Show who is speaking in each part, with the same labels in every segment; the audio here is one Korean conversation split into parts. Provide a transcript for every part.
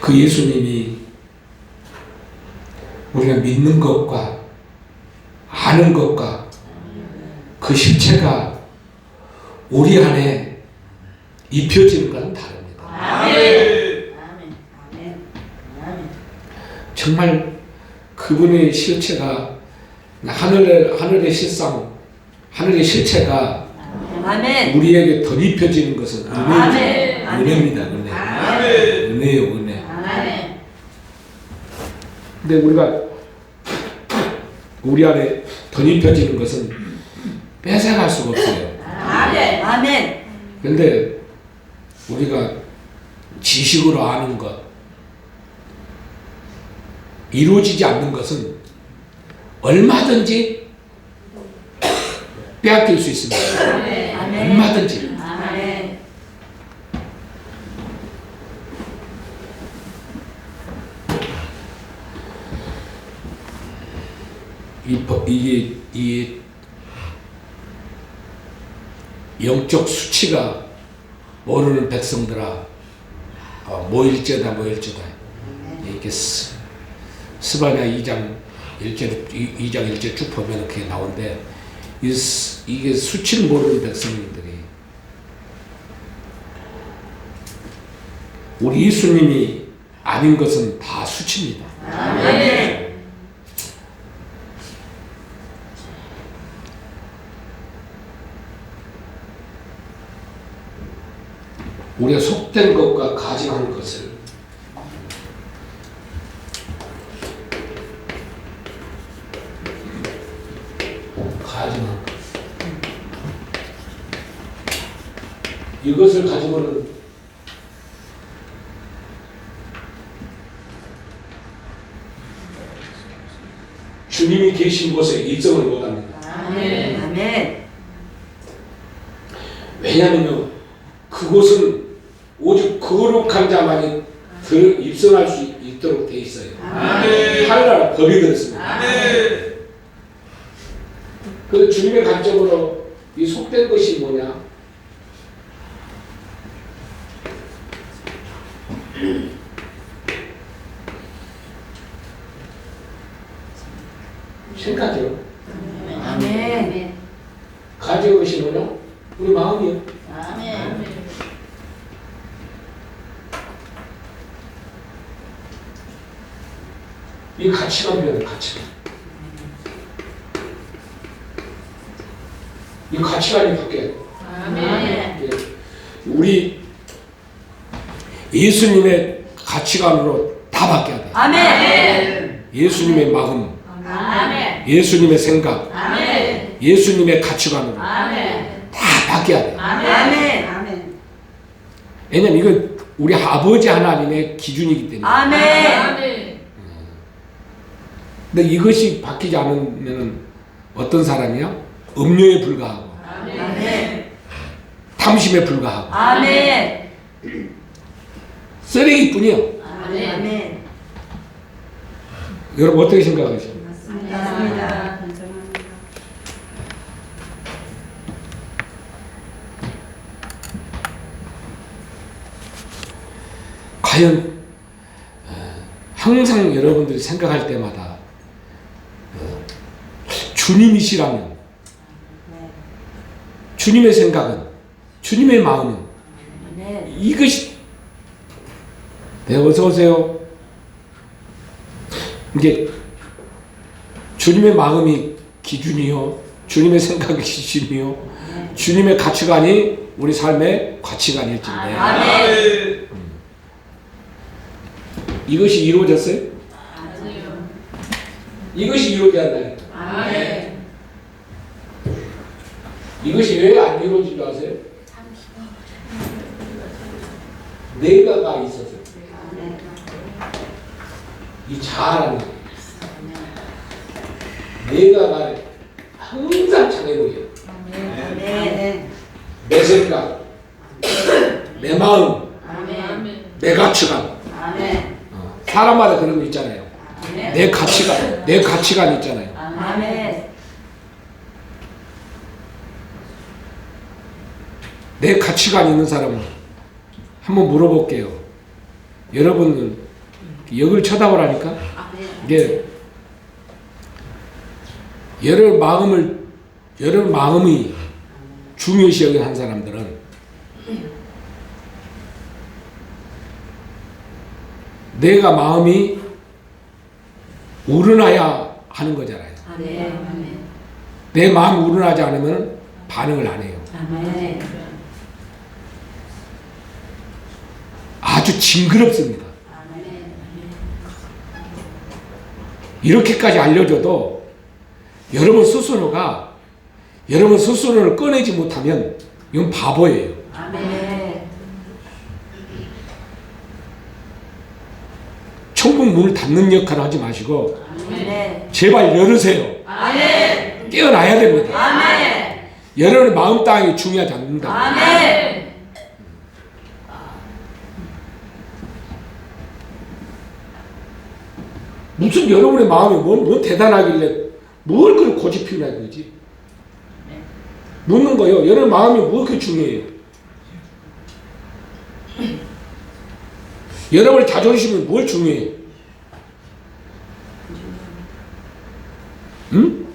Speaker 1: 그 예수님이 우리가 믿는 것과 아는 것과 그 실체가 우리 안에 입혀지는 것은 다릅니다.
Speaker 2: 아멘.
Speaker 1: 정말 그분의 실체가 하늘의 실상, 하늘의 실체가
Speaker 2: 아멘.
Speaker 1: 우리에게 덧입혀지는 것은
Speaker 2: 아멘.
Speaker 1: 은혜입니다. 은혜.
Speaker 3: 아멘.
Speaker 1: 은혜요, 은혜.
Speaker 2: 아멘.
Speaker 1: 근데 우리 안에 덧입혀지는 것은 뺏어갈 수가 없어요.
Speaker 2: 아멘. 아멘.
Speaker 1: 근데 우리가 지식으로 아는 것, 이루어지지 않는 것은 얼마든지 빼앗길 수 있습니다.
Speaker 2: 아멘.
Speaker 1: 얼마든지.
Speaker 2: 아멘.
Speaker 1: 이게 영적 수치가 모르는 백성들아, 모일제다. 이게 스바냐 2장 1절 쭉 보면 그게 나오는데, 이게 수치를 모르는 백성들이 우리 예수님이 아닌 것은 다 수치입니다.
Speaker 2: 아멘.
Speaker 1: 우리가 속된 것과 가증한 것을 가증한 것, 이것을 가지고는 주님이 계신 곳에 입성을 못합니다.
Speaker 2: 아멘. 아멘.
Speaker 1: 왜냐하면요, 그곳은 오직 거룩한 자만이 입성할 수 있도록 돼 있어요.
Speaker 3: 아멘.
Speaker 1: 하늘나라 법이 그렇습니다.
Speaker 3: 아멘.
Speaker 1: 그 주님의 관점으로 이 속된 것이 뭐냐? 생각이요.
Speaker 2: 아멘.
Speaker 1: 가진 것이 뭐냐? 우리 마음이요.
Speaker 2: 아멘.
Speaker 1: 이 가치관이에요, 가치관. 이 가치관이 바뀌어요.
Speaker 2: 아멘.
Speaker 1: 우리 예수님의 가치관으로 다 바뀌어야 돼요.
Speaker 2: 아멘.
Speaker 1: 예수님의 마음,
Speaker 2: 아멘.
Speaker 1: 예수님의 생각,
Speaker 2: 아멘.
Speaker 1: 예수님의 가치관으로
Speaker 2: 아멘.
Speaker 1: 다 바뀌어야 돼요.
Speaker 2: 아멘. 아멘.
Speaker 1: 왜냐면 이건 우리 아버지 하나님의 기준이기 때문에.
Speaker 2: 아멘.
Speaker 1: 근데 이것이 바뀌지 않으면 어떤 사람이야? 음료에 불과하고,
Speaker 2: 아멘.
Speaker 1: 탐심에 불과하고,
Speaker 2: 아멘.
Speaker 1: 쓰레기뿐이요.
Speaker 2: 아멘.
Speaker 1: 여러분 어떻게 생각하세요?
Speaker 2: 맞습니다.
Speaker 1: 과연 항상 여러분들이 생각할 때마다 주님이시라면, 주님의 생각은, 주님의 마음은
Speaker 2: 아멘.
Speaker 1: 이것이, 네, 어서 오세요. 이게 주님의 마음이 기준이요, 주님의 생각이 기준이요, 주님의 가치관이 우리 삶의 가치관일진데,
Speaker 2: 아멘.
Speaker 1: 이것이 이루어졌어요? 이것이 이루어져야 한다니까.
Speaker 2: 아멘.
Speaker 1: 이것이 왜 안 이루어진 줄 아세요? 내가가 있어서. 이 자아라는 거. 내가가 항상 장애물이에요.
Speaker 2: 아멘.
Speaker 1: 내 생각, 내 마음,
Speaker 2: 아멘.
Speaker 1: 내 가치관.
Speaker 2: 아멘.
Speaker 1: 사람마다 그런 거 있잖아요.
Speaker 2: 아멘.
Speaker 1: 내 가치관 있잖아요.
Speaker 2: 아멘.
Speaker 1: 내 가치관 있는 사람은 한번 물어볼게요. 여러분은 여기를 쳐다보라니까.
Speaker 2: 아멘.
Speaker 1: 이게 여러 마음이 중요시 여긴 한 사람들은 내가 마음이 우러나야 하는 거잖아요.
Speaker 2: 아멘.
Speaker 1: 내 마음이 우러나지 않으면 반응을 안 해요.
Speaker 2: 아멘.
Speaker 1: 아주 징그럽습니다.
Speaker 2: 아멘.
Speaker 1: 이렇게까지 알려줘도 여러분 스스로를 꺼내지 못하면 이건 바보예요.
Speaker 2: 아멘.
Speaker 1: 천국 문을 닫는 역할을 하지 마시고
Speaker 2: 아멘.
Speaker 1: 제발 열으세요.
Speaker 2: 아멘.
Speaker 1: 깨어나야 됩니다.
Speaker 2: 아멘.
Speaker 1: 여러분의 마음 땅이 중요하지 않는다.
Speaker 2: 아멘.
Speaker 1: 무슨 여러분의 마음이 뭐 대단하길래 뭘 그렇게 고집피우나 이거지. 묻는 거예요. 여러분 마음이 뭐 그렇게 중요해요. 여러분의 자존심이 뭘 중요해요. 응?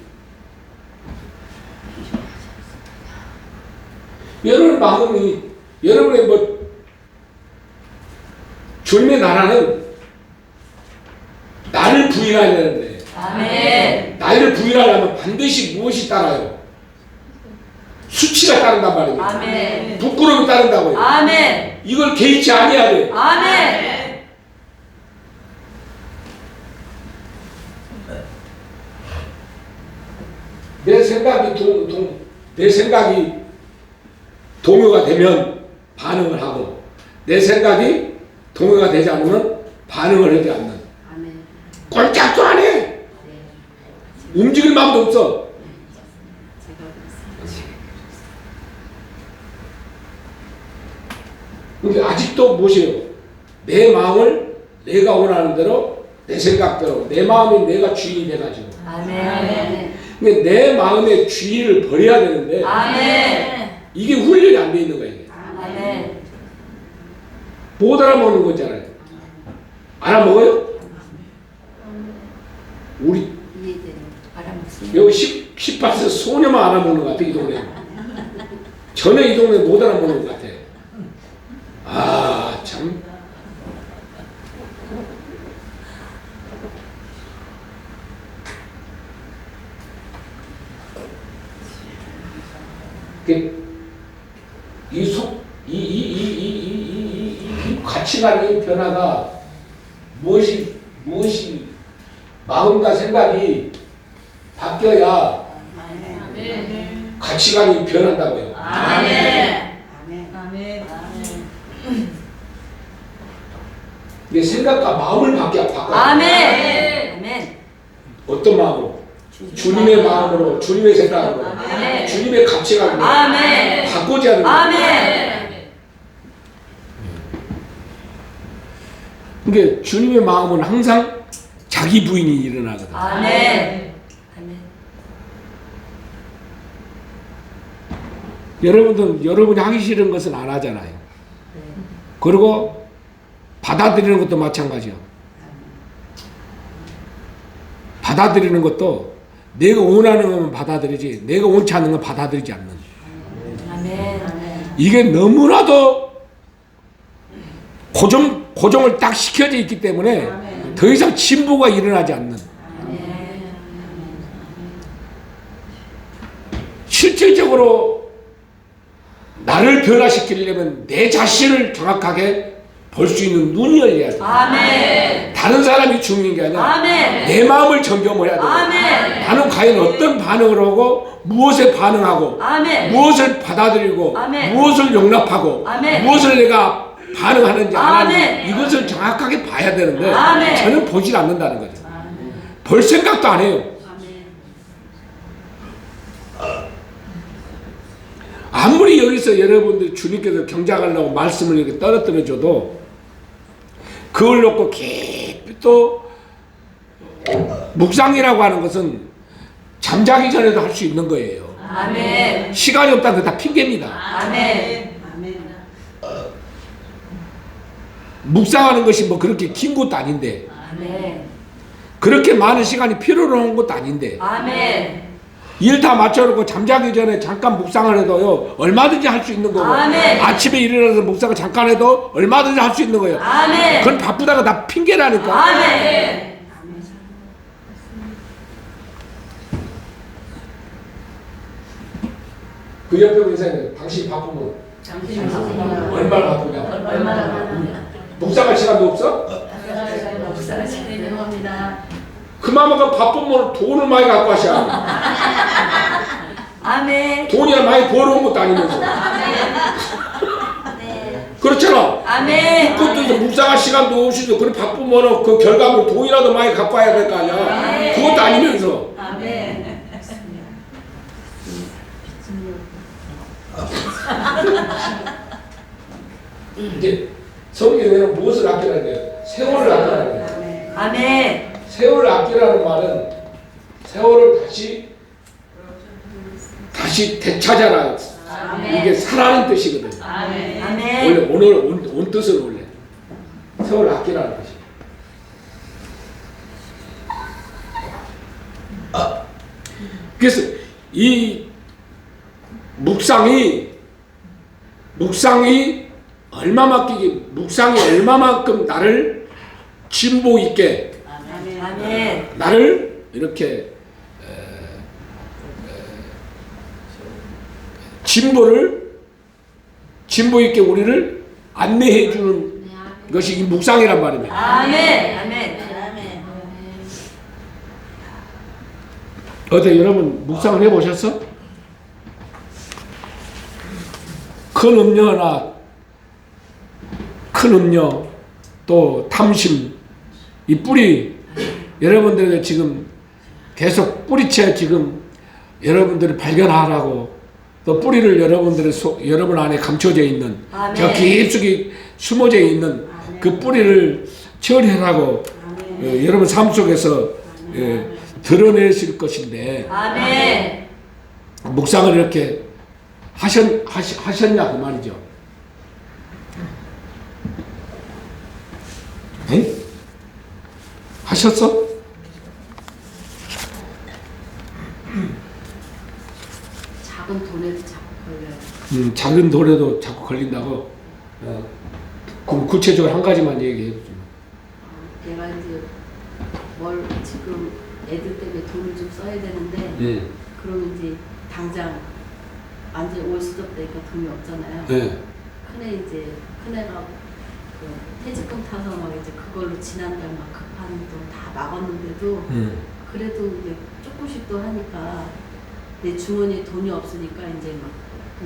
Speaker 1: 여러분의 마음이 여러분의 주님의 나라는 나를 부인해야 되는데
Speaker 2: 아멘.
Speaker 1: 나를 부인하려면 반드시 무엇이 따라요? 수치가 따른단 말이에요.
Speaker 2: 아멘.
Speaker 1: 부끄러움이 따른다고요.
Speaker 2: 아멘.
Speaker 1: 이걸 개의치 아니해야 돼요.
Speaker 2: 아멘.
Speaker 1: 내 생각이 동요가 되면 반응을 하고 내 생각이 동요가 되지 않으면 반응을 하지 않는.
Speaker 2: 아멘.
Speaker 1: 꼴짝도 안 해. 움직일 마음도 없어. 근데 아직도 무엇이에요? 내 마음을 내가 원하는 대로 내 생각대로 내 마음이 내가 주인이 돼가지고
Speaker 2: 아멘.
Speaker 1: 근데 내 마음의 주의를 버려야 되는데
Speaker 2: 아멘.
Speaker 1: 이게 훈련이 안 돼 있는 거예요. 이게.
Speaker 2: 아멘.
Speaker 1: 못 알아먹는 거잖아요. 알아먹어요? 우리 여기 18세 소녀만 알아먹는 것 같아. 이 동네 전혀 이 동네 못 알아먹는 것 같아. 아 참. 이 가치관의 변화가 무엇이 마음과 생각이 바뀌어야 가치관이 변한다고요.
Speaker 2: 아멘.
Speaker 1: 내 생각과 마음을 바꿔야.
Speaker 2: 아멘.
Speaker 1: 어떤 마음으로? 주님의 마음으로, 주님의 생각으로,
Speaker 2: 아멘.
Speaker 1: 주님의 가치관으로
Speaker 2: 아멘.
Speaker 1: 바꾸지 않는 거예요.
Speaker 2: 아멘.
Speaker 1: 그러니까 주님의 마음은 항상 자기 부인이 일어나거든.
Speaker 2: 아멘.
Speaker 1: 여러분이 하기 싫은 것은 안 하잖아요. 그리고 받아들이는 것도 마찬가지야. 받아들이는 것도 내가 원하는 것만 받아들이지 내가 원치 않는 건 받아들이지 않는.
Speaker 2: 아멘.
Speaker 1: 이게 너무나도 고정을 딱 시켜져 있기 때문에 더 이상 진보가 일어나지 않는. 실질적으로 나를 변화시키려면 내 자신을 정확하게 볼 수 있는 눈이 열려야 돼.
Speaker 2: 아멘.
Speaker 1: 다른 사람이 중요한 게 아니라
Speaker 2: 아멘.
Speaker 1: 내 마음을 점검을 해야 돼.
Speaker 2: 아멘.
Speaker 1: 나는 과연 어떤 반응을 하고 무엇에 반응하고
Speaker 2: 아멘.
Speaker 1: 무엇을 받아들이고
Speaker 2: 아멘.
Speaker 1: 무엇을 용납하고
Speaker 2: 아멘.
Speaker 1: 무엇을 내가 반응하는지 안 하는지
Speaker 2: 아멘.
Speaker 1: 이것을 정확하게 봐야 되는데
Speaker 2: 아멘.
Speaker 1: 저는 보질 않는다는 거죠. 볼 생각도 안 해요. 아무리 여기서 여러분들 주님께서 경작하려고 말씀을 이렇게 떨어뜨려줘도 그걸 놓고 깊이 또 묵상이라고 하는 것은 잠자기 전에도 할 수 있는 거예요.
Speaker 2: 아멘.
Speaker 1: 시간이 없다는 거 다 핑계입니다.
Speaker 2: 아멘.
Speaker 1: 묵상하는 것이 뭐 그렇게 긴 것도 아닌데
Speaker 2: 아멘.
Speaker 1: 그렇게 많은 시간이 필요로 하는 것도 아닌데
Speaker 2: 아멘.
Speaker 1: 일 다 맞춰놓고 잠자기 전에 잠깐 묵상을 해도요 얼마든지 할 수 있는 거고
Speaker 2: 아멘.
Speaker 1: 아침에 일어나서 묵상을 잠깐 해도 얼마든지 할 수 있는 거예요.
Speaker 2: 아멘.
Speaker 1: 그건 바쁘다가 다 핑계라니까.
Speaker 2: 아멘.
Speaker 1: 그 옆에 인생은 당신 바쁘면 얼마나 바쁘냐.
Speaker 2: 얼마나 많으냐.
Speaker 1: 묵상할 시간도 없어?
Speaker 2: 죄송합니다.
Speaker 1: 그만큼 바쁘면 돈을 많이 갖고 하셔.
Speaker 2: 아멘.
Speaker 1: 돈이야 많이 벌어온 것도 아니면서. 그렇잖아.
Speaker 2: 아멘.
Speaker 1: 그것도 이제 묵상할 시간도 없이도 그래 바쁘면 그 결과물 돈이라도 많이 갖고 와야 될 거 아니야. 그것도 아니면서.
Speaker 2: 아멘.
Speaker 1: 이제 성경에는 무엇을 아끼라는 거예요? 세월을 아끼라는 거예요.
Speaker 2: 아멘.
Speaker 1: 세월을 아끼라는 말은 세월을 다시 되찾아라. 이게 사라는 뜻이거든.
Speaker 2: 아멘.
Speaker 1: 원래 오늘 온 뜻은 원래 세월을 아끼라는 것이. 그래서 이 묵상이 얼마만큼 나를 진보 있게
Speaker 2: 아멘.
Speaker 1: 나를 이렇게 진보 있게 우리를 안내해 주는 것이 이 묵상이란 말입니다.
Speaker 2: 아멘. 아멘.
Speaker 1: 어때 여러분 묵상을 해보셨어? 큰 음료 또 탐심 이 뿌리 여러분들에게 지금 계속 뿌리채 지금 여러분들이 발견하라고 또 뿌리를 여러분 안에 감춰져 있는
Speaker 2: 아멘.
Speaker 1: 저 깊숙이 숨어져 있는 그 뿌리를 처리하라고 여러분 삶 속에서 드러내실 것인데
Speaker 2: 아멘.
Speaker 1: 묵상을 이렇게 하셨냐 그 말이죠. 에? 하셨어?
Speaker 4: 작은 돈에도 자꾸 걸려요.
Speaker 1: 작은 돌에도 자꾸 걸린다고. 그럼 구체적으로 한 가지만 얘기해 줘.
Speaker 4: 내가 이제 뭘 지금 애들 때문에 돈을 좀 써야 되는데
Speaker 1: 예.
Speaker 4: 그러면 이제 당장 완전 올 수도 없다니까 돈이 없잖아요.
Speaker 1: 예.
Speaker 4: 큰애가 그 퇴직금 타서 막 이제 그걸로 지난달 막 급한 돈 다 막았는데도 그래도 이제 조금씩 또 하니까 내 주머니에 돈이 없으니까 이제 막 그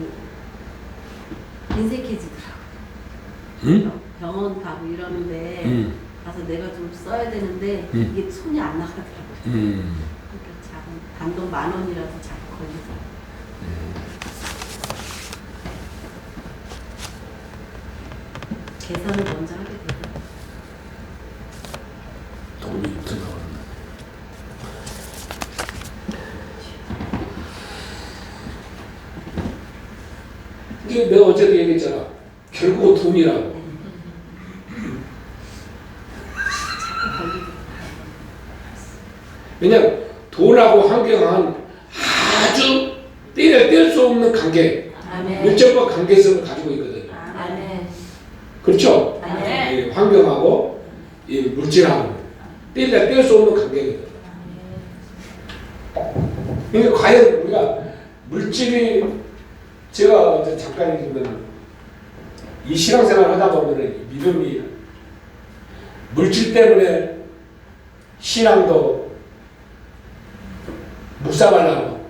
Speaker 4: 인색해지더라고요. 병원 가고 이러는데 가서 내가 좀 써야 되는데 이게 손이 안 나가더라고요. 그러니까 작은 단돈 10,000원이라도 자꾸 걸리더라고요. 계산을 먼저 하게 되더라고요.
Speaker 1: 돈이 들어가는. 이게 내가 어제도 얘기했잖아. 결국은 돈이라고. 왜냐면 돈하고 환경은 아주 뗄 수 없는 관계,
Speaker 2: 아멘.
Speaker 1: 밀접한 관계성을 가지고 있거든요.
Speaker 2: 아멘.
Speaker 1: 그렇죠?
Speaker 2: 아멘.
Speaker 1: 이 환경하고 이 물질하고 뗄 수 없는 관계거든요. 그러니까 과연 우리가 물질이 제가 어제 잠깐 얘기했지만 이 신앙생활 하다 보면 믿음이 물질 때문에 신앙도 묵상하려고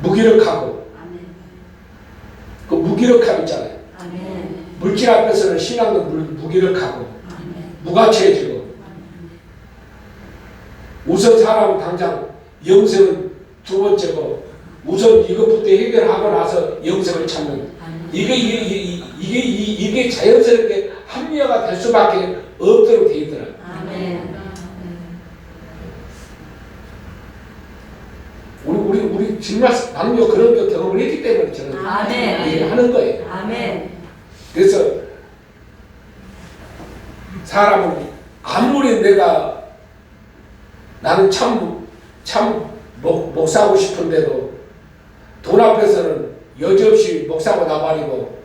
Speaker 1: 무기력하고 그 무기력함 있잖아요.
Speaker 2: 아멘.
Speaker 1: 물질 앞에서는 신앙도 무기력하고 무가치해지고 우선 사람은 당장 영생은 두 번째고 우선 이것부터 해결하고 나서 영생을 찾는 이게 자연스럽게 합리화가 될 수밖에 없도록 되어 있더라고요.
Speaker 2: 아멘.
Speaker 1: 우리 정말 남녀 그런 경험을 했기 때문에 저는
Speaker 2: 아멘.
Speaker 1: 얘기를 하는 거예요.
Speaker 2: 아멘.
Speaker 1: 그래서 사람은 아무리 나는 참 목사고 싶은데도 돈 앞에서는 여지없이 목사고 나발이고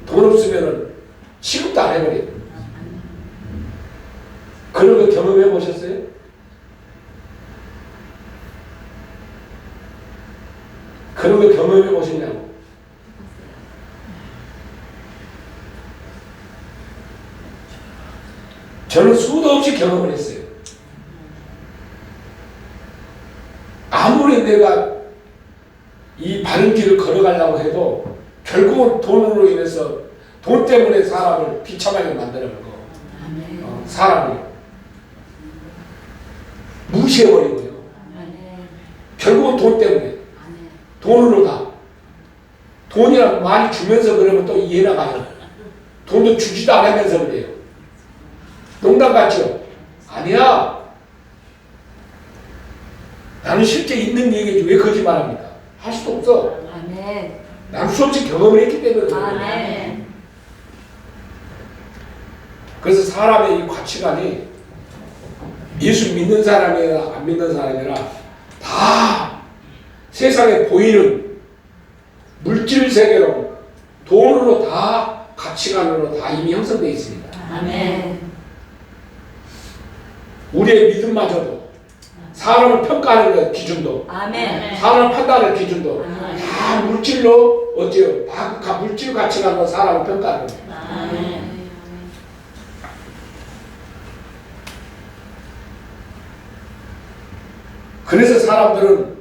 Speaker 1: 돈 없으면은 취급도 안 해버려. 그런 거 경험해 보셨어요? 그런 거 경험해 보셨냐고? 저는 수도 없이 경험을 했어요. 아무리 내가 이 바른 길을 걸어가려고 해도 결국은 돈으로 인해서 돈 때문에 사람을 비참하게 만들어버리고 사람을 무시해버리고요. 결국은 돈 때문에 돈으로 가. 돈이랑 많이 주면서 그러면 또 이해나 가요. 돈도 주지도 않으면서 그래요. 농담 같죠? 아니야. 나는 실제 있는 얘기지 왜 거짓말합니까? 할 수도 없어.
Speaker 2: 아멘.
Speaker 1: 나는 수없이 경험을 했기 때문에 그래요.
Speaker 2: 아멘.
Speaker 1: 그래서 사람의 이 가치관이 예수 믿는 사람이나 안 믿는 사람이나 다 세상에 보이는 물질 세계로 돈으로 다 가치관으로 다 이미 형성되어 있습니다.
Speaker 2: 아멘.
Speaker 1: 우리의 믿음마저도 사람을 평가하는 기준도
Speaker 2: 아멘.
Speaker 1: 사람을 판단하는 기준도 다 물질로 어째요? 다 물질 가치관으로 사람을 평가하는 거예요.
Speaker 2: 아멘.
Speaker 1: 그래서 사람들은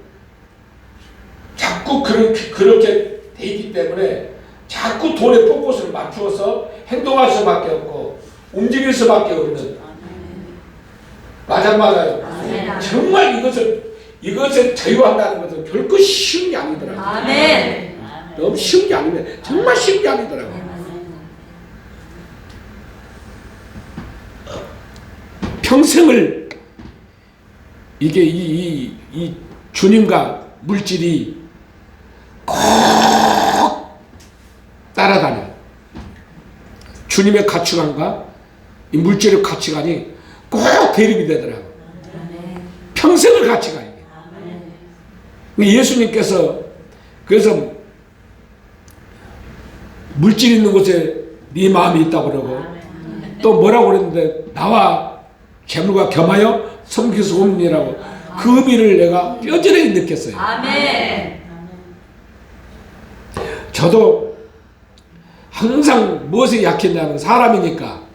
Speaker 1: 자꾸 그렇게 돼 있기 때문에 자꾸 돈에 포커스를 맞추어서 행동할 수밖에 없고 움직일 수밖에 없는. 맞아요.
Speaker 2: 아멘.
Speaker 1: 정말 이것을 자유한다는 것은 결코 쉬운 게 아니더라고요.
Speaker 2: 아멘.
Speaker 1: 너무 쉬운 게 아니면 정말 쉬운 게 아니더라고요. 평생을 이게 이 주님과 물질이 꼭 따라다녀요. 주님의 가치관과 이 물질의 가치관이 꼭 대립이 되더라고요. 평생을 같이 가야 돼요. 예수님께서 그래서 물질 있는 곳에 네 마음이 있다고 그러고 또 뭐라고 그랬는데 나와 재물과 겸하여 섬기소 옵니라고 그 의미를 내가 뼈저리게 느꼈어요.
Speaker 2: 아멘.
Speaker 1: 저도 항상 무엇에 약했냐면 사람이니까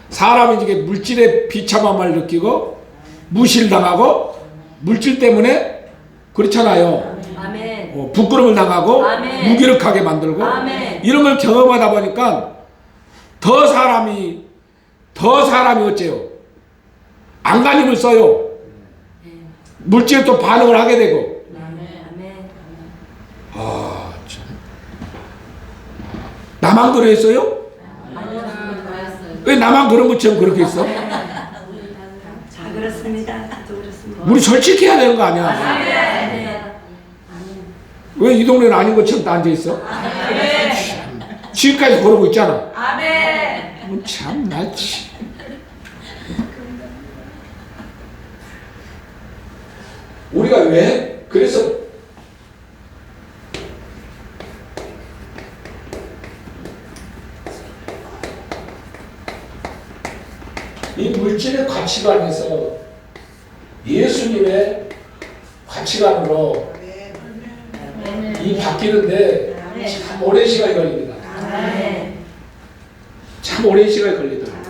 Speaker 1: 사람이 이게 물질의 비참함을 느끼고 무시를 당하고 물질 때문에 그렇잖아요.
Speaker 2: 아멘.
Speaker 1: 부끄러움을 당하고
Speaker 2: 아멘.
Speaker 1: 무기력하게 만들고
Speaker 2: 아멘.
Speaker 1: 이런 걸 경험하다 보니까 더 사람이 어째요? 안간힘을 써요. 물질에 또 반응을 하게 되고.
Speaker 2: 아멘.
Speaker 1: 아 참. 나만 그랬어요? 왜 나만 그런 것처럼 그렇게 있어?
Speaker 2: 자, 그렇습니다. 또 그렇습니다.
Speaker 1: 우리 솔직해야 되는 거 아니야?
Speaker 2: 아멘.
Speaker 1: 왜 이 동네는 아닌 것처럼 다 앉아 있어? 지금까지 그러고 있잖아.
Speaker 2: 아멘.
Speaker 1: 참 낫지. 우리가 왜 그래서 이 물질의 가치관에서 예수님의 가치관으로 이 바뀌는데 참 오랜 시간이 걸립니다.
Speaker 2: 아멘.
Speaker 1: 참 오랜 시간이 걸리더라고요.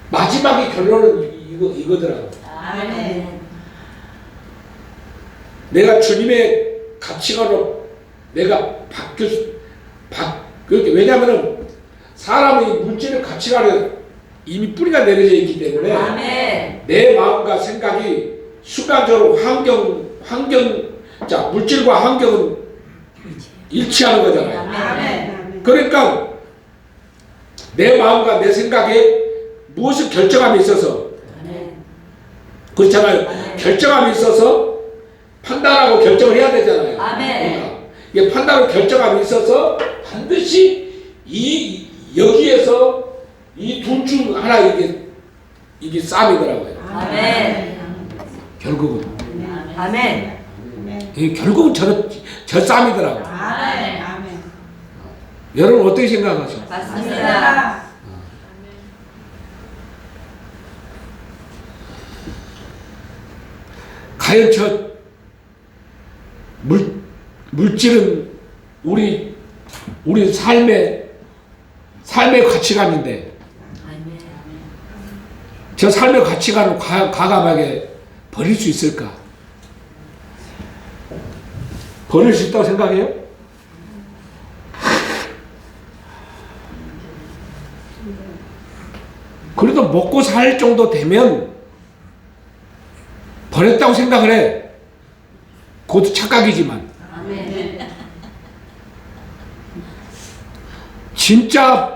Speaker 1: 마지막의 결론은 이거더라고요.
Speaker 2: 아멘.
Speaker 1: 내가 주님의 가치관으로 내가 왜냐하면 사람의 물질의 가치관에 이미 뿌리가 내려져 있기 때문에
Speaker 2: 아멘.
Speaker 1: 내 마음과 생각이 순간적으로 물질과 환경은 일치하는 거잖아요.
Speaker 2: 아멘.
Speaker 1: 그러니까 내 마음과 내 생각에 무엇을 결정함에 있어서 그렇잖아요. 결정함에 있어서 판단하고 결정을 해야 되잖아요.
Speaker 2: 아멘.
Speaker 1: 그러니까 이게 판단하고 결정함에 있어서 반드시 여기에서 이 둘 중 하나 이게 싸움이더라고요.
Speaker 2: 아멘.
Speaker 1: 결국은
Speaker 2: 아멘.
Speaker 1: 이게 결국은 저 싸움이더라고요.
Speaker 2: 아멘. 아멘.
Speaker 1: 여러분 어떻게 생각하세요?
Speaker 2: 맞습니다.
Speaker 1: 과연 저 물질은 우리 삶의 가치관인데
Speaker 2: 아멘.
Speaker 1: 저 삶의 가치관을 과감하게 버릴 수 있을까? 버릴 수 있다고 생각해요? 그래도 먹고 살 정도 되면 버렸다고 생각을 해. 그것도 착각이지만
Speaker 2: 아멘.
Speaker 1: 진짜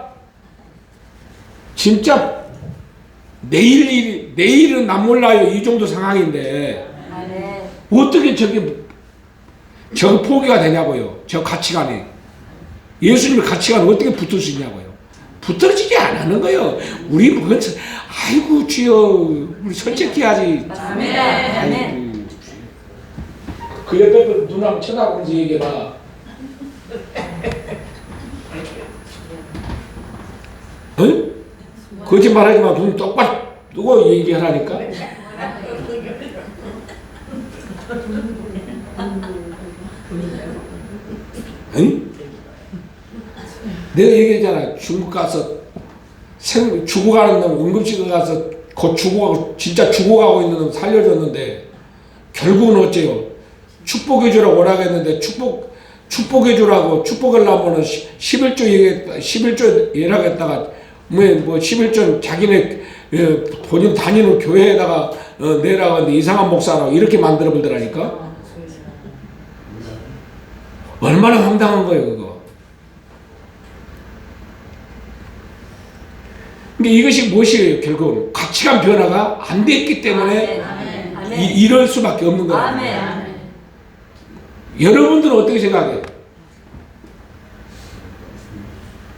Speaker 1: 내일은 난 몰라요. 이 정도 상황인데
Speaker 2: 아멘.
Speaker 1: 어떻게 저게 포기가 되냐고요. 저 가치관이. 예수님의 가치관은 어떻게 붙을 수 있냐고요. 붙들지지 않는 거예요. 우리 아이고 주여 우리 솔직해야지.
Speaker 2: 맞습니다. 아멘.
Speaker 1: 그 옆에 눈 한번 쳐다보면서 얘기해봐. 응? 거짓말하지 마. 눈 똑바로 뜨고 얘기하라니까. 응? 내가 얘기했잖아. 중국 가서 죽어가는 놈 응급실에 가서 곧 죽어가고 진짜 죽어가고 있는 놈 살려줬는데 결국은 어째요? 축복해주라고 오라겠는데 축복해주라고 축복하려면은 11조 예락했다가 뭐 11조 자기네 본인 다니는 교회에다가 내라고 하는데 이상한 목사라고 이렇게 만들어 보더라니까. 얼마나 황당한 거예요 그거. 근데 이것이 무엇이에요? 결국은 가치관 변화가 안 됐기 때문에
Speaker 2: 아멘. 아멘.
Speaker 1: 이럴 수밖에 없는 거예요.
Speaker 2: 아멘.
Speaker 1: 여러분들은 어떻게 생각해요?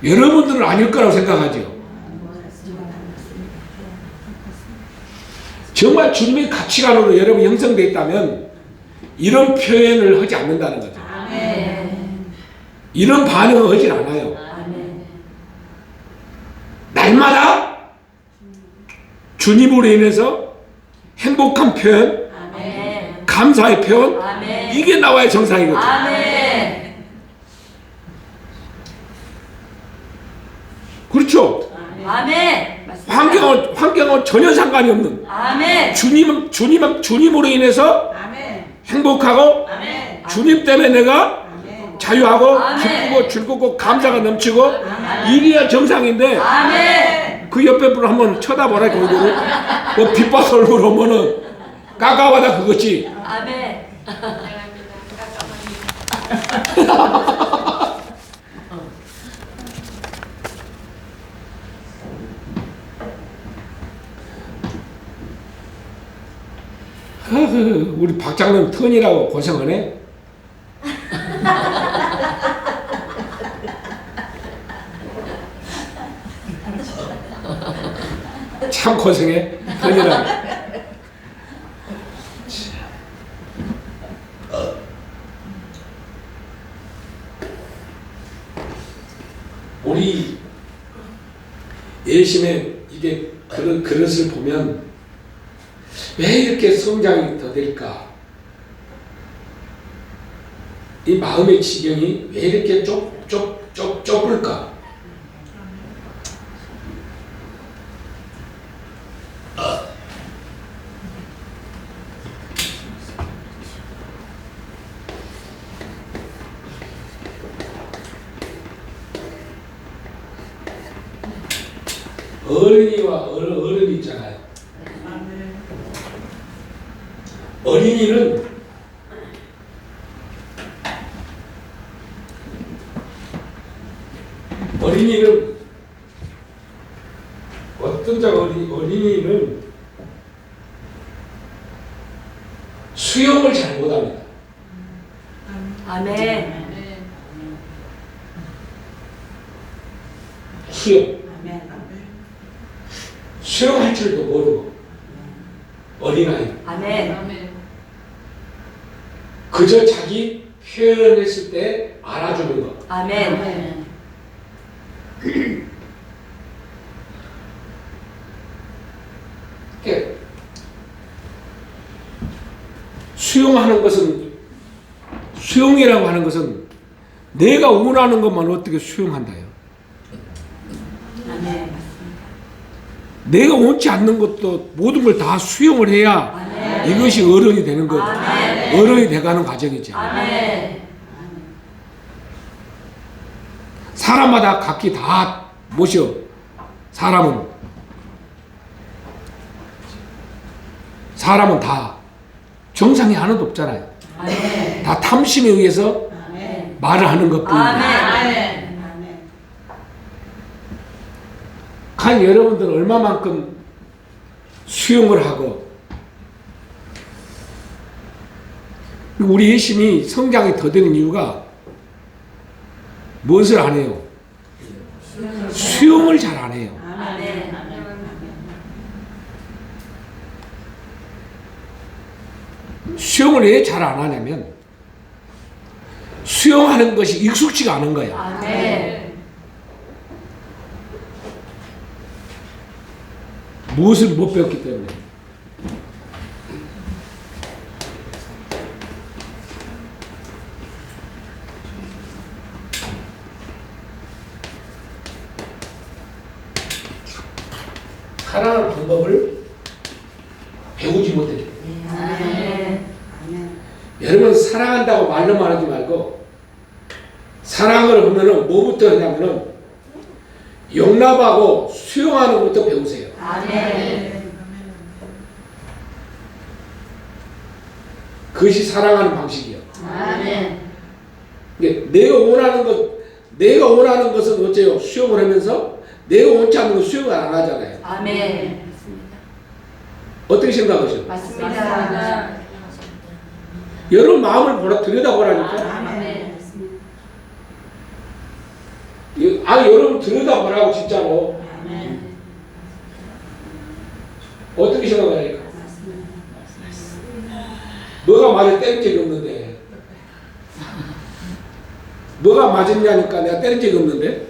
Speaker 1: 여러분들은 아닐 거라고 생각하죠. 정말 주님의 가치관으로 여러분 형성되어 있다면 이런 표현을 하지 않는다는 거죠.
Speaker 2: 아멘.
Speaker 1: 이런 반응을 하진 않아요.
Speaker 2: 아멘.
Speaker 1: 날마다 주님으로 인해서 행복한 표현,
Speaker 2: 아멘.
Speaker 1: 감사의 표현,
Speaker 2: 아멘.
Speaker 1: 이게 나와야 정상이거든요.
Speaker 2: 아멘.
Speaker 1: 그렇죠?
Speaker 2: 아멘.
Speaker 1: 환경은 전혀 상관이 없는
Speaker 2: 아멘.
Speaker 1: 주님으로 인해서
Speaker 2: 아멘.
Speaker 1: 행복하고
Speaker 2: 아멘.
Speaker 1: 주님 때문에 내가
Speaker 2: 아멘.
Speaker 1: 자유하고
Speaker 2: 아멘.
Speaker 1: 기쁘고 즐겁고 감사가 넘치고 이래야 정상인데
Speaker 2: 아멘.
Speaker 1: 그 옆에 분 한번 쳐다보라 얼굴을 뭐 빛바스 얼굴 오면은 깜깜하다 그거지.
Speaker 2: 아멘.
Speaker 1: 우리 박장님 턴이라고 고생하네. 참 고생해 턴이라고. 우리 예심의 이게 그릇을 보면 왜 이렇게 성장이 더 될까? 이 마음의 지경이 왜 이렇게 좁을까? 어린이와 어른이 있잖아요. 어린이는 어떤 자가 어린이는 수영을 잘 못합니다.
Speaker 2: 아멘.
Speaker 1: 수용.
Speaker 4: 아멘.
Speaker 1: 수용할 줄도 모르고 어린아이
Speaker 2: 아멘.
Speaker 1: 그저 자기 표현했을 때 알아주는 것.
Speaker 2: 아멘.
Speaker 1: 이렇게 수용하는 것은 수용이라고 하는 것은 내가 원하는 것만 어떻게 수용한다요.
Speaker 4: 아멘.
Speaker 1: 내가 원치 않는 것도 모든 걸 다 수용을 해야
Speaker 2: 아멘.
Speaker 1: 이것이 어른이 되는 거죠.
Speaker 2: 아멘.
Speaker 1: 어른이 돼가는 과정이죠.
Speaker 2: 아멘.
Speaker 1: 사람마다 각기 다 뭐시오? 사람은 다 정상이 하나도 없잖아요.
Speaker 2: 아멘.
Speaker 1: 다 탐심에 의해서
Speaker 4: 아멘.
Speaker 1: 말을 하는 것뿐입니다.
Speaker 2: 아멘.
Speaker 4: 아멘.
Speaker 1: 과연 여러분들은 얼마만큼 수용을 하고 우리 예심이 성장이 더되는 이유가 무엇을 안 해요? 수용을 잘 안 해요.
Speaker 2: 아멘.
Speaker 1: 수용을 왜 잘 안 하냐면 수용하는 것이 익숙지가 않은 거야.
Speaker 2: 아멘.
Speaker 1: 무엇을 못 배웠기 때문에. 사랑하는 방법을 배우지 못했기 때문에.
Speaker 2: 아멘.
Speaker 1: 여러분 사랑한다고 말로만 하지 말고 사랑을 하면은 뭐부터 하냐면은 용납하고 수용하는 것부터 배우세요.
Speaker 2: 아멘.
Speaker 1: 그것이 사랑하는 방식이요.
Speaker 2: 아멘.
Speaker 1: 내가 원하는 것은 어째요? 수용을 하면서 내가 원치 않는 건 수용을 안 하잖아요.
Speaker 2: 아멘.
Speaker 1: 어떻게 생각하세요?
Speaker 2: 맞습니다.
Speaker 1: 여러분 마음을 들여다보라니까.
Speaker 2: 아멘.
Speaker 1: 여러분 들여다보라고 진짜로. 어떻게 생각하니까? 뭐가 맞아 때린 적이 없는데. 뭐가 맞았냐니까 내가 때린 적이 없는데.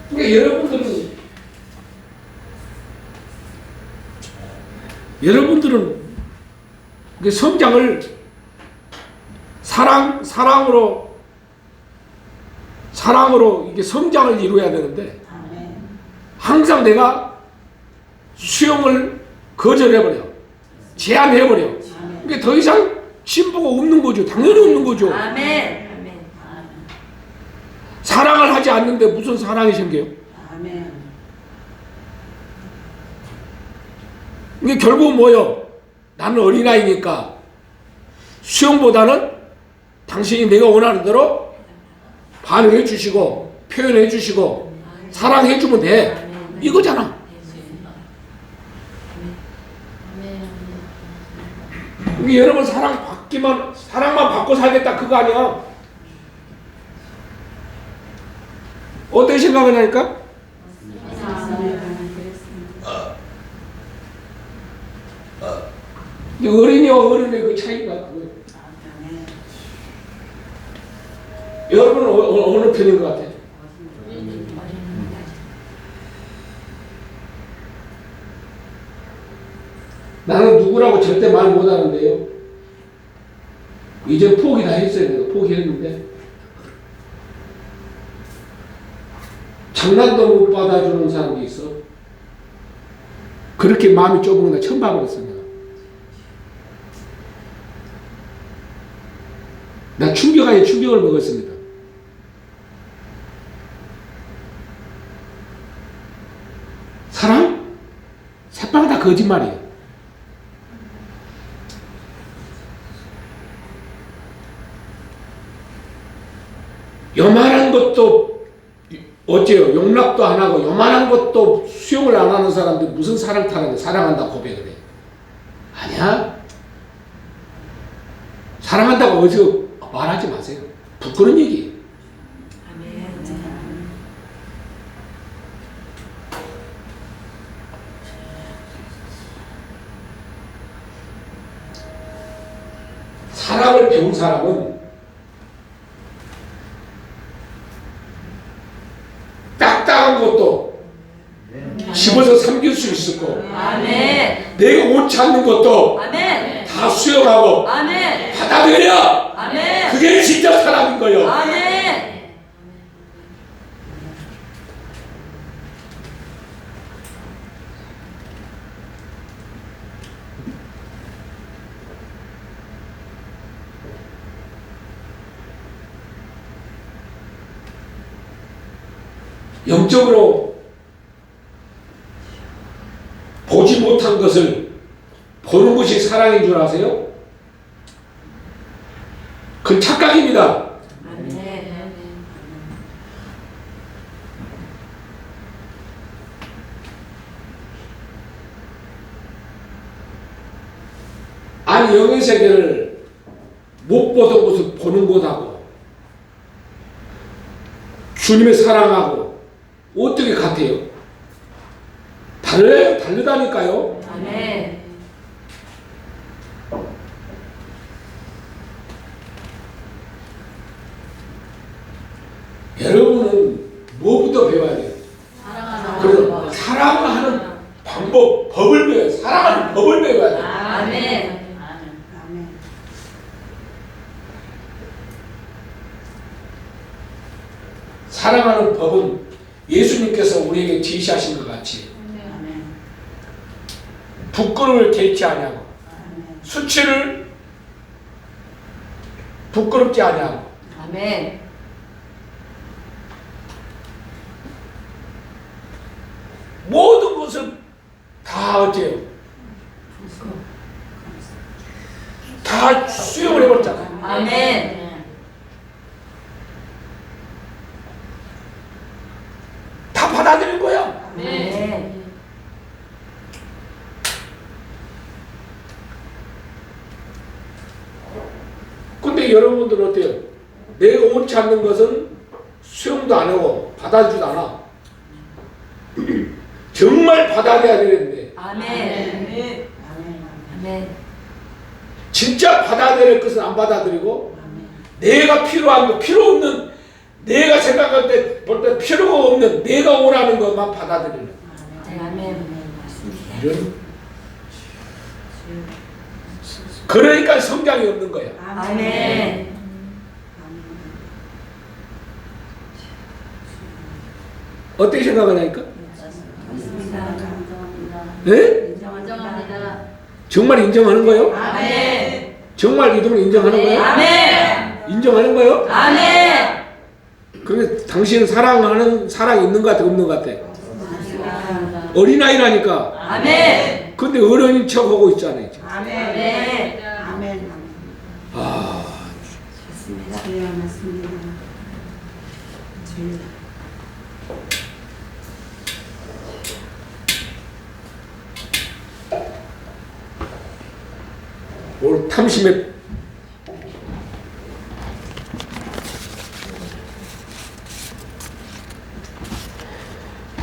Speaker 1: 그러니까 여러분들은 성장을 사랑으로 이게 성장을 이루어야 되는데 항상 내가 수용을 거절해버려. 제한해버려. 이게 더 이상進歩가 없는 거죠. 당연히 없는 거죠.
Speaker 2: 아멘.
Speaker 1: 사랑을 하지 않는데 무슨 사랑이 생겨요? 이게 결국 뭐요? 나는 어린아이니까 수용보다는 당신이 내가 원하는 대로 반응해 주시고 표현해 주시고 사랑해 주면 돼. 이거잖아. 이게 여러분 사랑만 받고 살겠다 그거 아니야. 어떻게 생각하냐니까? 어린이와 어른의 그 차이가 그거예요. 여러분은 어느 편인 것 같아요? 나는 누구라고 절대 말 못하는데요. 이제 포기 다 했어요. 내가 포기했는데 장난도 못 받아주는 사람도 있어. 그렇게 마음이 좁은 건 처음 봐버렸어. 나 충격 아닌 충격을 먹었습니다. 사랑? 새빵 다 거짓말이에요. 요만한 것도 어째요? 용납도 안 하고 요만한 것도 수용을 안 하는 사람들 무슨 사랑 타는데 사랑한다 고백을 해. 아니야? 사랑한다고 어디서 말하지 마세요. 부끄러운 얘기. 사랑을 배운 사람은 딱딱한 것도 집어서 삼킬 수 있을 거.
Speaker 2: 아멘.
Speaker 1: 내가 옳지 않는 것도
Speaker 2: 아멘.
Speaker 1: 다 수용하고
Speaker 2: 아멘.
Speaker 1: 받아들여.
Speaker 2: 아멘.
Speaker 1: 그게 진짜 사랑인 거예요.
Speaker 2: 아멘.
Speaker 1: 영적으로 보지 못한 것을 보는 것이 사랑인 줄 아세요? 그건 착각입니다.
Speaker 2: 아멘.
Speaker 1: 아니 영의 세계를 못 보던 것을 보는 것하고 주님의 사랑하고 어떻게 같아요? 달라요? 다르다니까요.
Speaker 2: 아멘.
Speaker 1: 여러분은 뭐부터 배워야 돼요? 그래서 사랑하는 방법, 법을 배워야 돼요. 사랑하는 법을 배워야 돼요.
Speaker 2: 아멘.
Speaker 1: 사랑하는 법은 예수님께서 우리에게 제시하신 것 같이 부끄러움을 개치 아니하고 수치를 부끄럽지 아니하고
Speaker 2: 아멘.
Speaker 1: 모든 것을 다 어때요? 다 수용을 해버렸잖아요.
Speaker 2: 아멘.
Speaker 1: 다 받아들인 거야.
Speaker 2: 아멘.
Speaker 1: 근데 여러분들은 어때요? 내가 옳지 않는 것은 수용도 안 하고 받아주지도 않아. 정말 받아들여야 되는데
Speaker 2: 아멘. 아멘.
Speaker 1: 진짜 받아들일 것은 안 받아들이고 내가 필요한 거, 필요 없는, 내가 생각할 때 볼 때 필요가 없는 내가 원하는 것만 받아들이는
Speaker 2: 아멘.
Speaker 1: 이런. 그러니까 성장이 없는 거야.
Speaker 2: 아멘.
Speaker 1: 어떻게 생각하냐니까?
Speaker 4: 인정합니다.
Speaker 1: 네?
Speaker 4: 인정합니다.
Speaker 1: 정말 인정하는 거예요?
Speaker 2: 아멘.
Speaker 1: 정말 이들은 인정하는 거예요?
Speaker 2: 아멘.
Speaker 1: 인정하는 거예요?
Speaker 2: 아멘.
Speaker 1: 그게 당신은 사랑하는 사랑이 있는 것 같아, 없는 것 같아?
Speaker 4: 인정합니다.
Speaker 1: 어린아이라니까.
Speaker 2: 아멘.
Speaker 1: 근데 어른인 척 하고 있잖아요. 지금.
Speaker 2: 아멘.
Speaker 5: 아멘.
Speaker 1: 아,
Speaker 5: 맞습니다. 네, 맞습니다. 주님.
Speaker 1: 오늘 탐심에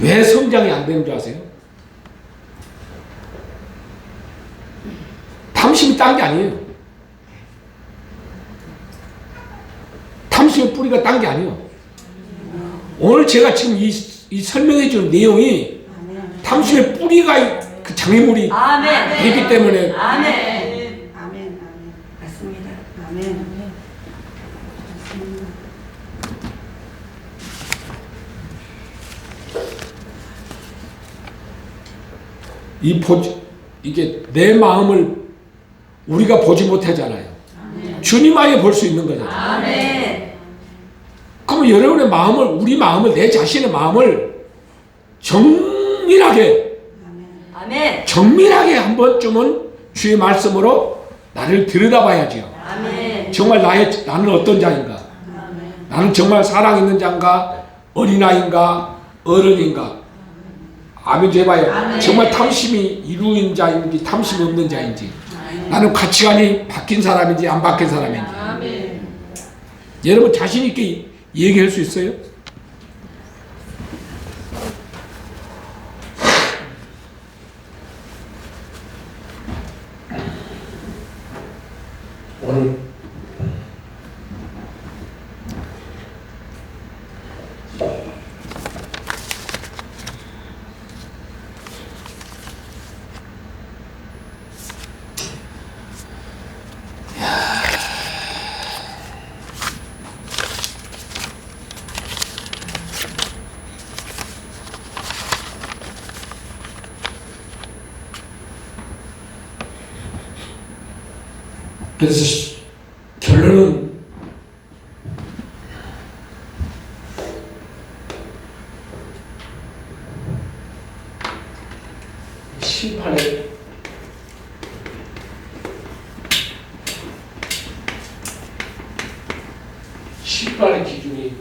Speaker 1: 왜 성장이 안 되는 줄 아세요? 탐심이 딴 게 아니에요. 탐심의 뿌리가 딴 게 아니에요. 오늘 제가 지금 이 설명해 주는 내용이 탐심의 뿌리가 그 장애물이
Speaker 2: 아멘.
Speaker 1: 되기 때문에
Speaker 2: 아멘.
Speaker 5: 아멘. 아멘. 맞습니다. 아멘. 맞습니다.
Speaker 1: 이게 내 마음을 우리가 보지 못하잖아요. 주님 아예 볼 수 있는 거잖아요.
Speaker 2: 아멘.
Speaker 1: 그러면 여러분의 마음을, 우리 마음을, 내 자신의 마음을 정밀하게,
Speaker 2: 아멘.
Speaker 1: 정밀하게 한 번쯤은 주의 말씀으로 나를 들여다봐야지요.
Speaker 2: 아멘.
Speaker 1: 정말 나는 어떤 자인가? 나는 정말 사랑 있는 자인가? 어린아이인가? 어른인가? 아멘 좀 해봐요. 정말 탐심이 이루인 자인지 탐심이 없는 자인지. 나는 가치관이 바뀐 사람인지 안 바뀐 사람인지.
Speaker 2: 아멘.
Speaker 1: 여러분 자신 있게 얘기할 수 있어요? 오늘 그래서 결론은 심판의 기준이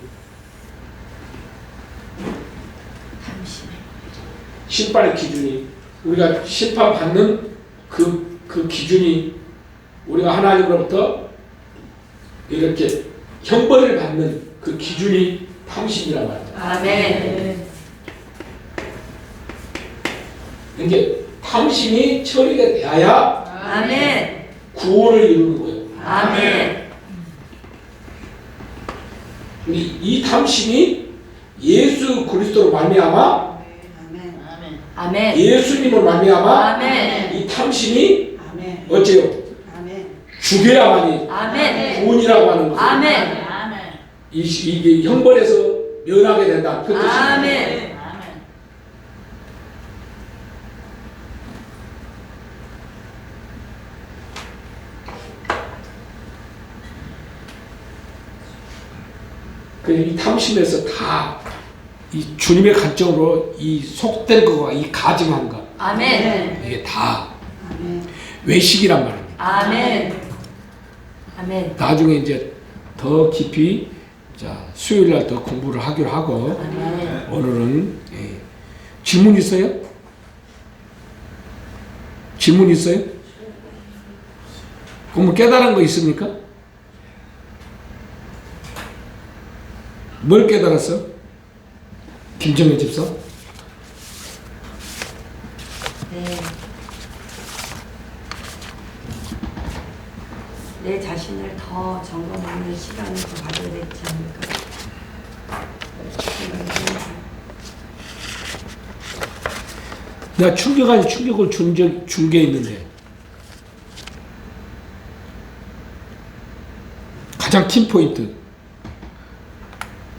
Speaker 1: 심판의 기준이 우리가 심판받는 그 기준이 우리가 하나님으로부터 이렇게 형벌을 받는 그 기준이 탐심이란 말이에요.
Speaker 2: 아멘.
Speaker 1: 이게 탐심이 처리가 돼야
Speaker 2: 아멘.
Speaker 1: 구원을 이루는 거예요.
Speaker 2: 아멘.
Speaker 1: 이 탐심이 예수 그리스도로 말미암아
Speaker 5: 아멘.
Speaker 2: 아멘.
Speaker 1: 예수님을 말미암아
Speaker 2: 아멘.
Speaker 1: 이 탐심이
Speaker 5: 아멘.
Speaker 1: 어째요?
Speaker 5: 아멘.
Speaker 1: 죽여야만이
Speaker 2: 아멘.
Speaker 1: 구원이라고 하는 거죠.
Speaker 2: 아멘.
Speaker 1: 이게 형벌에서 면하게 된다. 그 뜻입니다.
Speaker 2: 아멘.
Speaker 1: 이 탐심에서 다 이 주님의 관점으로 이 속된 거와 이 가증한 거
Speaker 2: 아멘.
Speaker 1: 이게 다
Speaker 5: 아멘.
Speaker 1: 외식이란 말입니다.
Speaker 2: 아멘. 아멘.
Speaker 1: 나중에 이제 더 깊이 자 수요일 날 더 공부를 하기로 하고
Speaker 2: 아멘.
Speaker 1: 오늘은 질문 있어요? 질문 있어요? 그럼 뭐 깨달은 거 있습니까? 뭘 깨달았어? 김정현 집사?
Speaker 2: 네. 내 자신을 더 점검하는 시간을 더 가져야 되지 않을까.
Speaker 1: 내가 충격 아닌 충격을 준 게 있는데 가장 킴포인트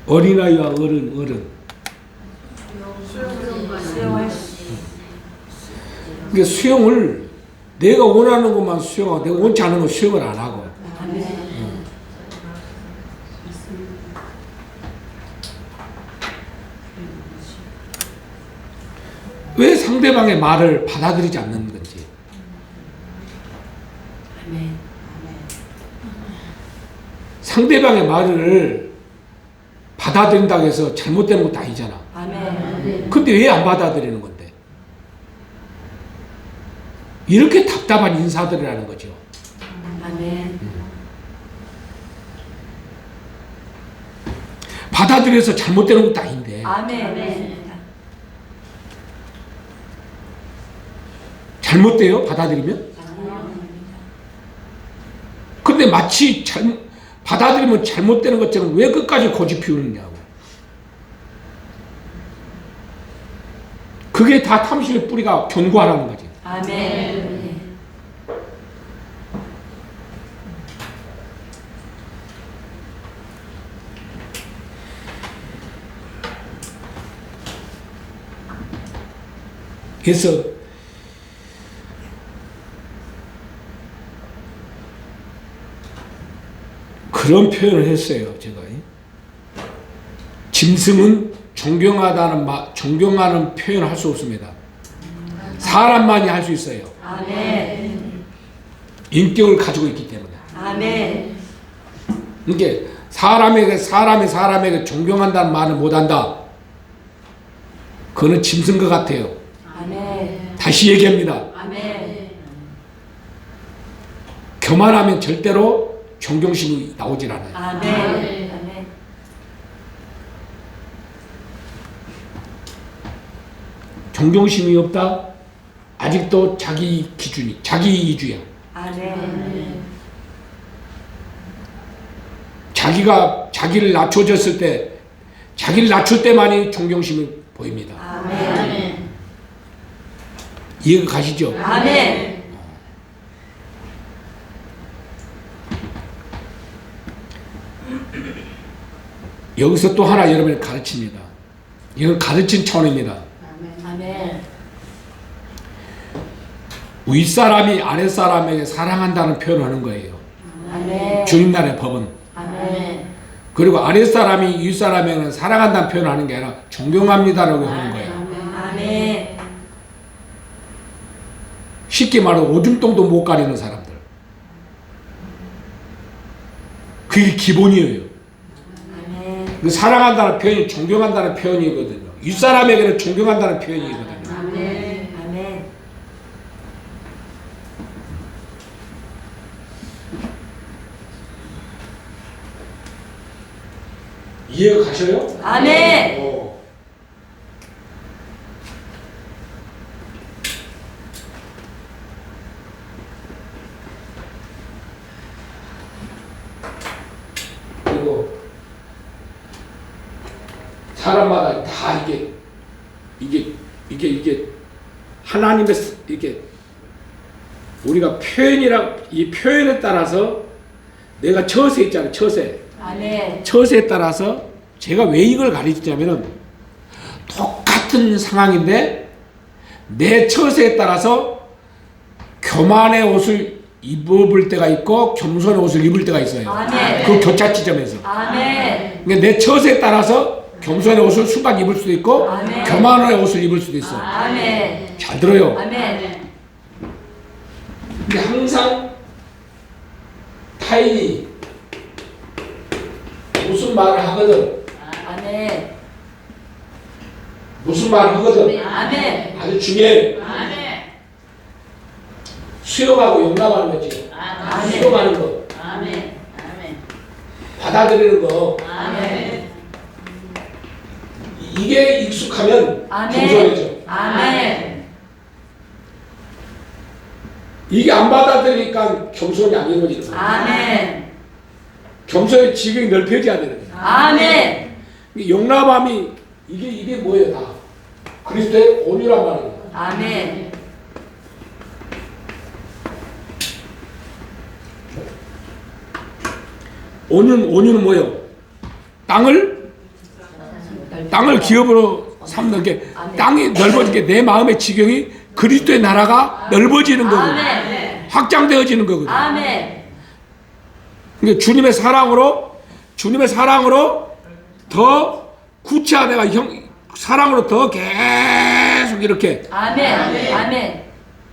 Speaker 1: 어린아이와 어른
Speaker 2: 수용할 수.
Speaker 1: 그러니까 수용을 내가 원하는 것만 수용하고 내가 원치 않은 건 수용을 안 하고 왜 상대방의 말을 받아들이지 않는 건지
Speaker 2: 아멘.
Speaker 1: 상대방의 말을 받아들인다고 해서 잘못되는 것도 아니잖아.
Speaker 2: 아멘.
Speaker 1: 근데 왜 안 받아들이는 건데? 이렇게 답답한 인사들이라는 거죠.
Speaker 2: 아멘.
Speaker 1: 받아들여서 잘못되는 것도 아닌데
Speaker 2: 아멘.
Speaker 1: 잘못돼요? 받아들이면? 근데 마치 받아들이면 잘못되는 것처럼 왜 끝까지 고집 피우느냐고. 그게 다 탐심의 뿌리가 견고하라는 거지.
Speaker 2: 아멘.
Speaker 1: 그래서 그런 표현을 했어요. 제가 짐승은 존경하는 표현을 할 수 없습니다. 사람만이 할 수 있어요.
Speaker 2: 아멘.
Speaker 1: 인격을 가지고 있기 때문에.
Speaker 2: 아멘.
Speaker 1: 이게 사람에게 존경한다는 말을 못한다. 그거는 짐승 것 같아요.
Speaker 2: 아멘.
Speaker 1: 다시 얘기합니다.
Speaker 2: 아멘.
Speaker 1: 교만하면 절대로 존경심이 나오질 않아요.
Speaker 2: 아멘.
Speaker 4: 아멘.
Speaker 2: 아멘.
Speaker 1: 존경심이 없다? 아직도 자기 기준이, 자기 이주야.
Speaker 2: 아멘.
Speaker 1: 자기가 자기를 낮춰졌을 때, 자기를 낮출 때만이 존경심이 보입니다.
Speaker 2: 아멘.
Speaker 4: 아멘.
Speaker 1: 이해가 가시죠?
Speaker 2: 아멘.
Speaker 1: 여기서 또 하나 여러분을 가르칩니다. 이건 가르친 차원입니다.
Speaker 4: 아멘.
Speaker 1: 윗사람이 아랫사람에게 사랑한다는 표현을 하는 거예요.
Speaker 2: 아멘.
Speaker 1: 주님 나라의 법은.
Speaker 4: 아멘.
Speaker 1: 그리고 아랫사람이 윗사람에게는 사랑한다는 표현을 하는 게 아니라 존경합니다라고 하는 거예요.
Speaker 2: 아멘.
Speaker 1: 쉽게 말하면 오줌통도 못 가리는 사람들. 그게 기본이에요.
Speaker 2: 아멘.
Speaker 1: 그 사랑한다는 표현이 존경한다는 표현이거든요. 윗사람에게는 존경한다는 표현이거든요.
Speaker 2: 아멘. 아멘.
Speaker 1: 이해가 가셔요?
Speaker 2: 아멘.
Speaker 1: 그리고 사람마다 다 이게 하나님의 이게 우리가 이 표현에 따라서 내가 처세 있잖아요.
Speaker 2: 아멘.
Speaker 1: 처세에 따라서 제가 왜 이걸 가르치냐면은 똑같은 상황인데 내 처세에 따라서 교만의 옷을 입을 때가 있고 겸손의 옷을 입을 때가 있어요.
Speaker 2: 아멘.
Speaker 1: 그 교차 지점에서.
Speaker 2: 아멘.
Speaker 1: 그러니까 내 처세에 따라서 겸손의 옷을 순간 입을 수도 있고
Speaker 2: 아멘.
Speaker 1: 교만의 옷을 입을 수도 있어.
Speaker 2: 아멘.
Speaker 1: 잘 들어요.
Speaker 2: 아멘.
Speaker 1: 근데 항상 타인이 무슨 말을 하거든.
Speaker 2: 아멘.
Speaker 1: 무슨 말을 하거든.
Speaker 2: 아멘.
Speaker 1: 아주 중요해.
Speaker 4: 아멘.
Speaker 1: 수용하고 용납하는 거지.
Speaker 4: 아멘.
Speaker 1: 수용하는 거.
Speaker 4: 아멘. 아멘.
Speaker 1: 받아들이는 거.
Speaker 4: 아멘.
Speaker 1: 이게 익숙하면
Speaker 2: 아멘.
Speaker 1: 겸손해져.
Speaker 2: 아멘.
Speaker 1: 이게 안 받아들이니까 겸손이 안 이루어지는 거야.
Speaker 2: 아멘.
Speaker 1: 겸손의 지경이 넓혀져야 되는 거야.
Speaker 2: 아멘.
Speaker 1: 용납함이 이게 뭐예요 다. 그리스도의 온유란 말이에요.
Speaker 2: 아멘.
Speaker 1: 온유는 뭐예요? 땅을 기업으로 삼는 게 땅이 넓어진 게 내 마음의 지경이 그리스도의 나라가 넓어지는 거거든요.
Speaker 2: 아멘.
Speaker 1: 확장되어지는 거거든요.
Speaker 2: 아멘.
Speaker 1: 그러니까 주님의 사랑으로 더 구체화되가 사랑으로 더 계속 이렇게
Speaker 2: 아멘. 아멘.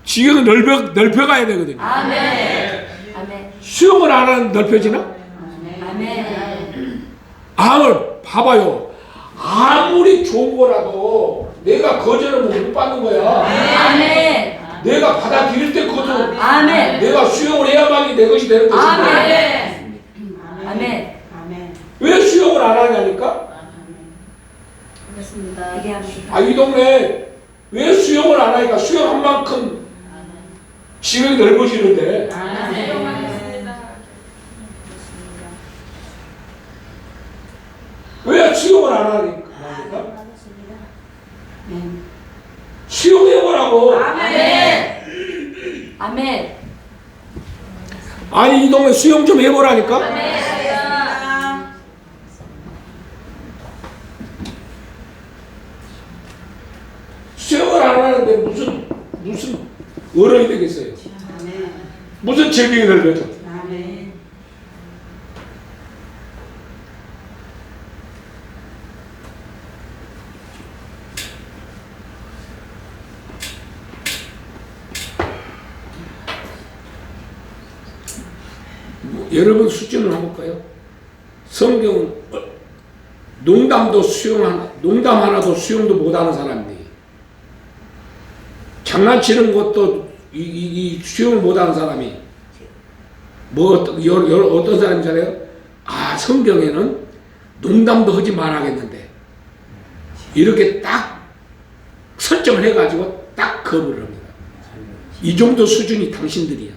Speaker 1: 지경을 넓혀가야 되거든요.
Speaker 2: 아멘. 아멘.
Speaker 1: 수용을 안 하면 넓혀지나?
Speaker 2: 아멘.
Speaker 1: 암을 봐봐요. 아무리 좋은 거라도 내가 거절을 못 받는 거야.
Speaker 2: 아멘.
Speaker 1: 내가 받아들일 때 그것도
Speaker 2: 아멘.
Speaker 1: 내가 수용을 해야만이 내 것이 되는 것인데
Speaker 2: 아멘. 아멘.
Speaker 5: 아멘.
Speaker 1: 왜 수용을 안 하냐니까?
Speaker 4: 그렇습니다.
Speaker 2: 얘기합니다.
Speaker 1: 아, 이 동네 왜 수용을 안 하니까 수용한 만큼 지경이 넓어지는데 왜 수용을 안 하니까? 수용해보라고.
Speaker 2: 아멘. 아멘.
Speaker 1: 아니 이 동네 수용 좀 해보라니까. 수용을 안 하는데 무슨 어른이 되겠어요?
Speaker 5: 아멘.
Speaker 1: 무슨 즐기게 넓혀져?
Speaker 5: 아멘.
Speaker 1: 여러분 수준을 한번 볼까요? 성경 농담 하나도 수용도 못하는 사람들이 장난치는 것도 이 수용을 못하는 사람이 어떤 사람이잖아요. 아, 성경에는 농담도 하지 말아야겠는데 이렇게 딱 설정을 해가지고 딱 거부를 합니다. 이 정도 수준이 당신들이야.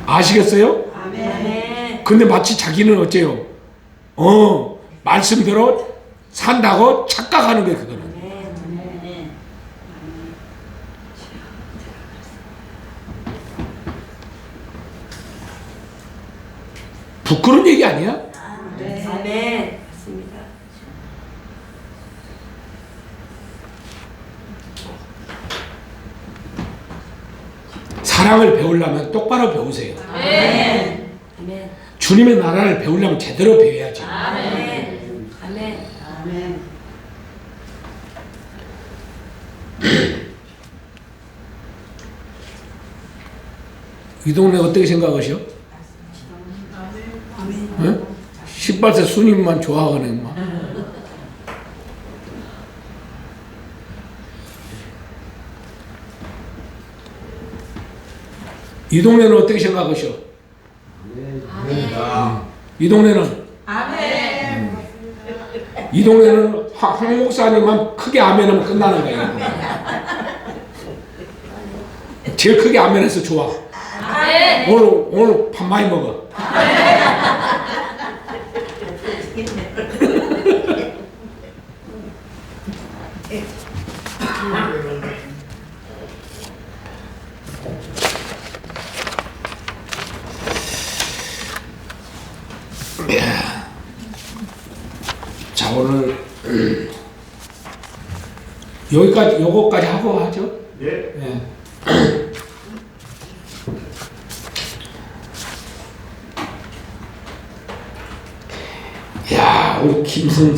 Speaker 1: 아시겠어요?
Speaker 2: 아멘.
Speaker 1: 근데 마치 자기는 어째요? 말씀대로 산다고 착각하는 거예요, 그거는.
Speaker 2: 아멘.
Speaker 1: 부끄러운 얘기 아니야?
Speaker 2: 아멘. 맞습니다.
Speaker 1: 사랑을 배우려면 똑바로 배우세요.
Speaker 2: 아멘. 아멘.
Speaker 1: 주님의 나라를 배우려면 제대로 배워야지.
Speaker 2: 아멘. 아멘.
Speaker 5: 아멘.
Speaker 1: 이 동네 어떻게 생각하셔? 응? 18세 수님만 좋아하네, 막. 이 동네는 어떻게 생각하셔? 이 동네는? 이 동네는 황 목사님만 크게 아멘하면 끝나는 거예요. 제일 크게 아멘해서 좋아. 오늘 밥 많이 먹어. 자, 오늘 여기까지 요거까지 하고 하죠.
Speaker 3: 예.
Speaker 1: 야, 우리 김성